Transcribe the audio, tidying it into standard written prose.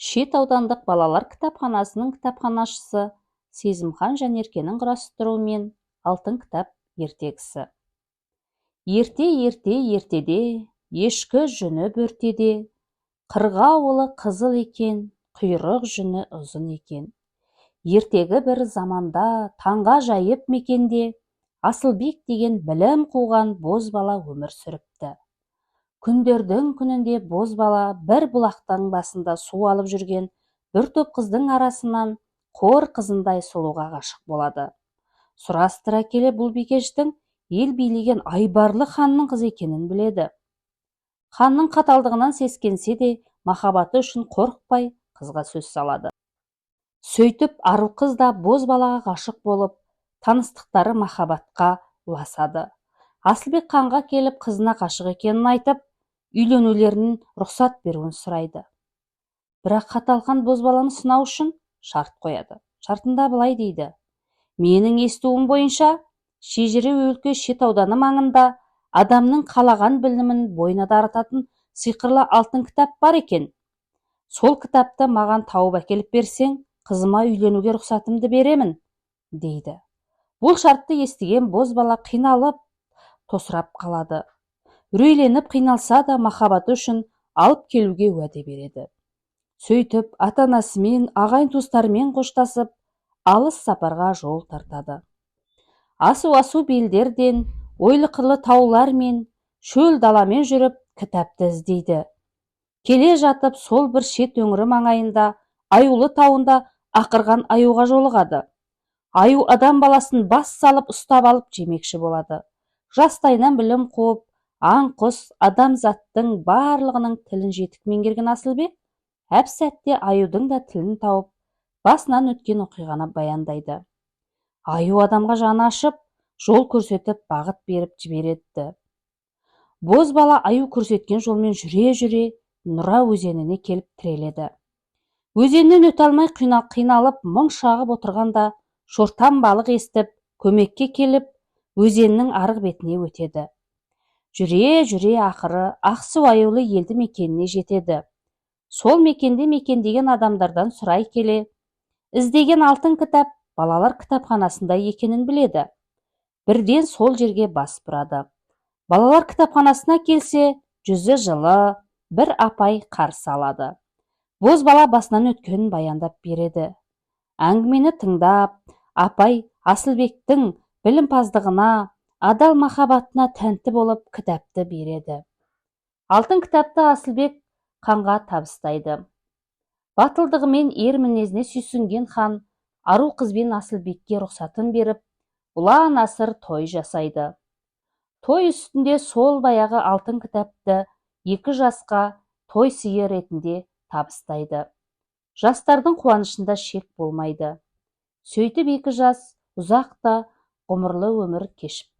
Шет аудандық балалар кітапханасының кітапханашысы Сезімхан Жанеркенің құрастыруымен алтын кітап ертегісі. Ерте ертеде, ешкі жүні бөртеде, қырға ауылы қызыл екен, құйрық жүні ұзын екен. Ертегі бір заманда таңға жайып мекенде, Асылбек деген білім қуған бозбала өмір сүріпті. Күндердің күнінде бозбала бір бұлақтың басында су алып жүрген бір топ қыздың арасынан қор қызындай сұлуға ғашық болады. Сұрастыра келе бұл бикештің ел билеген айбарлы ханның қызы екенін біледі. Ханның қаталдығынан сескенсе де, махаббаты үшін қорықпай қызға сөз салады. Сөйтіп ару қыз да бозбалаға ғашық болып, таныстықтары махаббатқа ұласады. Асылбек ханға келіп қызына ғашық екенін айтып, үйленулерінің рұқсат беруін сұрайды. Бірақ қатал хан бозбаланы сынау үшін шарт қояды. Шартында былай дейді: менің естуім бойынша, шежіре өлке шет ауданы маңында адамның қалаған білімін бойына дарытатын сиқырлы алтын кітап бар екен. Сол кітапты маған тауып әкеліп берсең, қызыма үйленуге рұқсатымды беремін, дейді. Бұл шартты естіген бозбала қиналып, тосырап қалады. Үрейленіп қиналса да махаббаты үшін алып келуге уәде береді. Сөйтіп, ата-анасымен, ағайын туыстарымен қоштасып, алыс сапарға жол тартады. Асу-асу белдерден, ойлы-қырлы таулармен, шөл даламен жүріп, кітапты іздейді. Келе жатып, сол бір шет өңірі маңайында, Аюлы тауында ақырған аюға жолығады. Аю адам баласын бас салып ұстап алып жемекші болады. Жастайынан білім қуып, аң-құс адамзаттың барлығының тілін жетік меңгерген Асылбек әп-сәтте аюдың да тілін тауып, басынан өткен оқиғаны баяндайды. Аю адамға жаны ашып, жол көрсетіп, бағыт беріп жібереді. Бозбала аю көрсеткен жолмен жүре-жүре Нұра өзеніне келіп тіреледі. Өзеннен өте алмай қиналып, мұң шағып отырғанда, шортан балық естіп, көмекке келіп, өзеннің арғы бетіне өтеді. Жүре-жүре ақыры Ақсу аюлы елді мекеніне жетеді. Сол мекенде мекендеген адамдардан сұрай келе, іздеген алтын кітап балалар кітапханасында екенін біледі. Бірден сол жерге бас бұрады. Балалар кітапханасына келсе, жүзі жылы, бір апай қарсы алады. Бозбала басынан өткенін баяндап береді. Әңгімені тыңдап, апай Асылбектің білімпаздығына, адал махаббатына тәнті болып кітапты береді. Алтын кітапты Асылбек ханға табыстайды. Батылдығымен ер мінезіне сүйсінген хан ару қызбен Асылбекке рұқсатын беріп, ұлан-асыр той жасайды. Той үстінде сол баяғы алтын кітапты 2 жасқа той сыйы ретінде табыстайды. Жастардың қуанышында шек болмайды. Сөйтіп 2 жас ұзақта ғұмырлы өмір кешіп